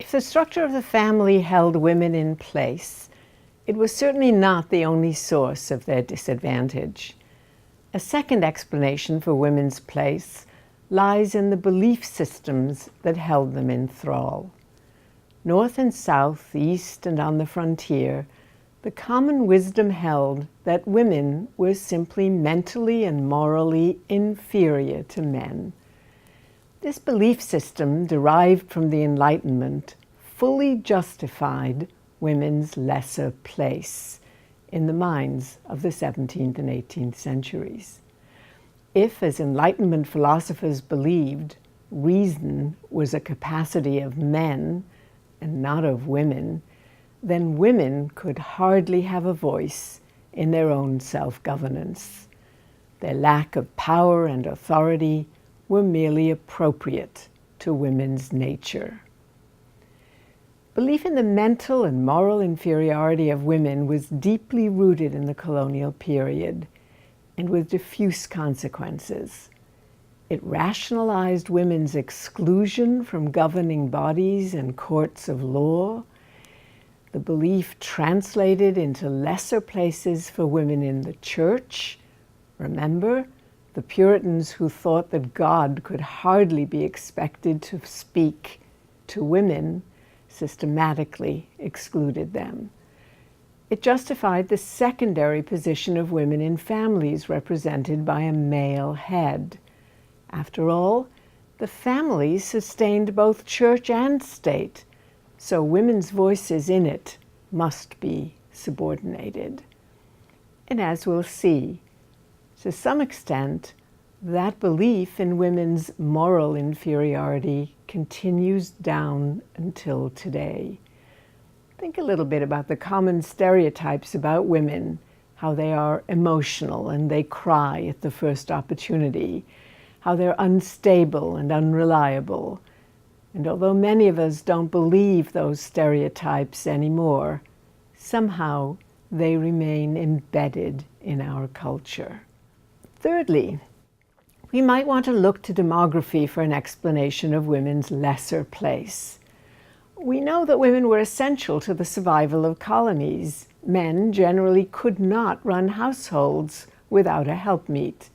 If the structure of the family held women in place, it was certainly not the only source of their disadvantage. A second explanation for women's place lies in the belief systems that held them in thrall. North and south, east and on the frontier, the common wisdom held that women were simply mentally and morally inferior to men. This belief system, derived from the Enlightenment, fully justified women's lesser place in the minds of the 17th and 18th centuries. If, as Enlightenment philosophers believed, reason was a capacity of men and not of women, then women could hardly have a voice in their own self-governance. Their lack of power and authority were merely appropriate to women's nature. Belief in the mental and moral inferiority of women was deeply rooted in the colonial period and with diffuse consequences. It rationalized women's exclusion from governing bodies and courts of law. The belief translated into lesser places for women in the church. Remember, the Puritans, who thought that God could hardly be expected to speak to women, systematically excluded them. It justified the secondary position of women in families represented by a male head. After all, the family sustained both church and state, so women's voices in it must be subordinated. And as we'll see, to some extent, that belief in women's moral inferiority continues down until today. Think a little bit about the common stereotypes about women, how they are emotional and they cry at the first opportunity, how they're unstable and unreliable. And although many of us don't believe those stereotypes anymore, somehow they remain embedded in our culture. Thirdly, we might want to look to demography for an explanation of women's lesser place. We know that women were essential to the survival of colonies. Men generally could not run households without a helpmeet,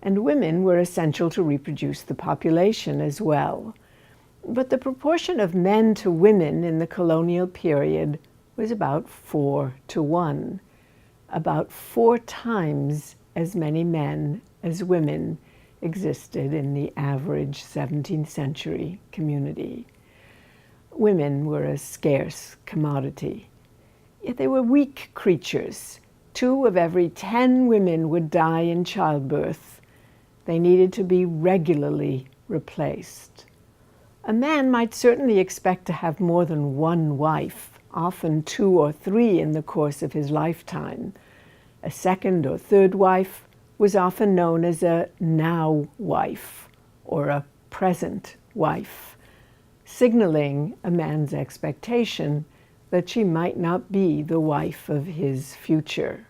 and women were essential to reproduce the population as well. But the proportion of men to women in the colonial period was about 4-to-1, about 4 times as many men as women existed in the average 17th century community. Women were a scarce commodity. Yet they were weak creatures. 2 of every 10 women would die in childbirth. They needed to be regularly replaced. A man might certainly expect to have more than 1 wife, often 2 or 3 in the course of his lifetime. A second or third wife was often known as a now wife or a present wife, signaling a man's expectation that she might not be the wife of his future.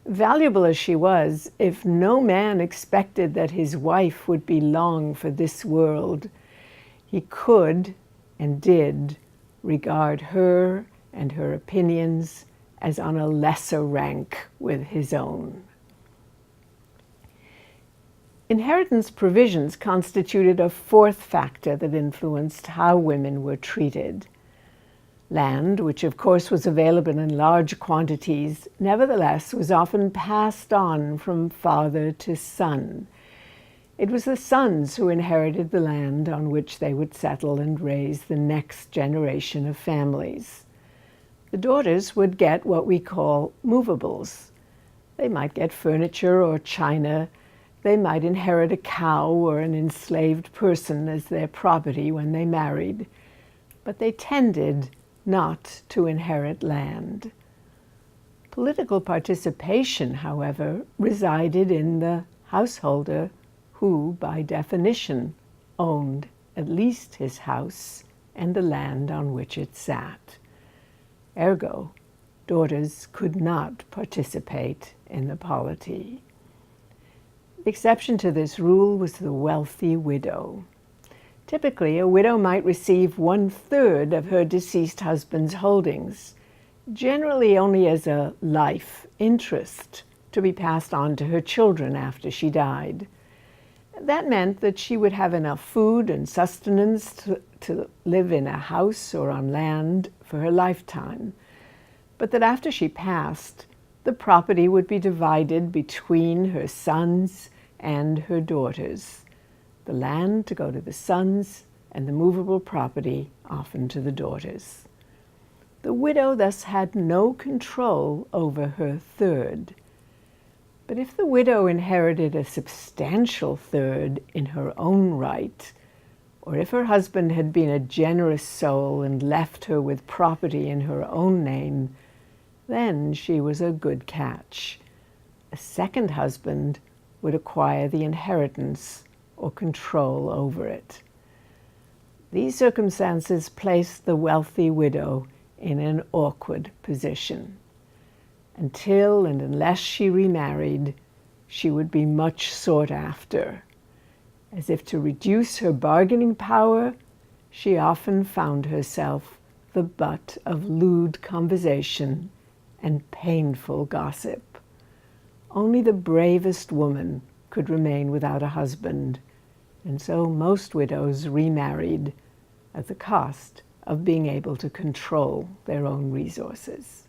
Valuable as she was, if no man expected that his wife would be long for this world, he could and did regard her and her opinions as on a lesser rank with his own. Inheritance provisions constituted a 4th factor that influenced how women were treated. Land, which of course was available in large quantities, nevertheless was often passed on from father to son. It was the sons who inherited the land on which they would settle and raise the next generation of families. The daughters would get what we call movables. They might get furniture or china. They might inherit a cow or an enslaved person as their property when they married, but they tended not to inherit land. Political participation, however, resided in the householder who, by definition, owned at least his house and the land on which it sat. Ergo, daughters could not participate in the polity. The exception to this rule was the wealthy widow. Typically, a widow might receive 1/3 of her deceased husband's holdings, generally only as a life interest to be passed on to her children after she died. That meant that she would have enough food and sustenance to live in a house or on land for her lifetime, but that after she passed, the property would be divided between her sons and her daughters. The land to go to the sons, and the movable property often to the daughters. The widow thus had no control over her third. But if the widow inherited a substantial third in her own right, or if her husband had been a generous soul and left her with property in her own name, then she was a good catch. A second husband would acquire the inheritance or control over it. These circumstances placed the wealthy widow in an awkward position. Until and unless she remarried, she would be much sought after. As if to reduce her bargaining power, she often found herself the butt of lewd conversation and painful gossip. Only the bravest woman could remain without a husband, and so most widows remarried at the cost of being able to control their own resources.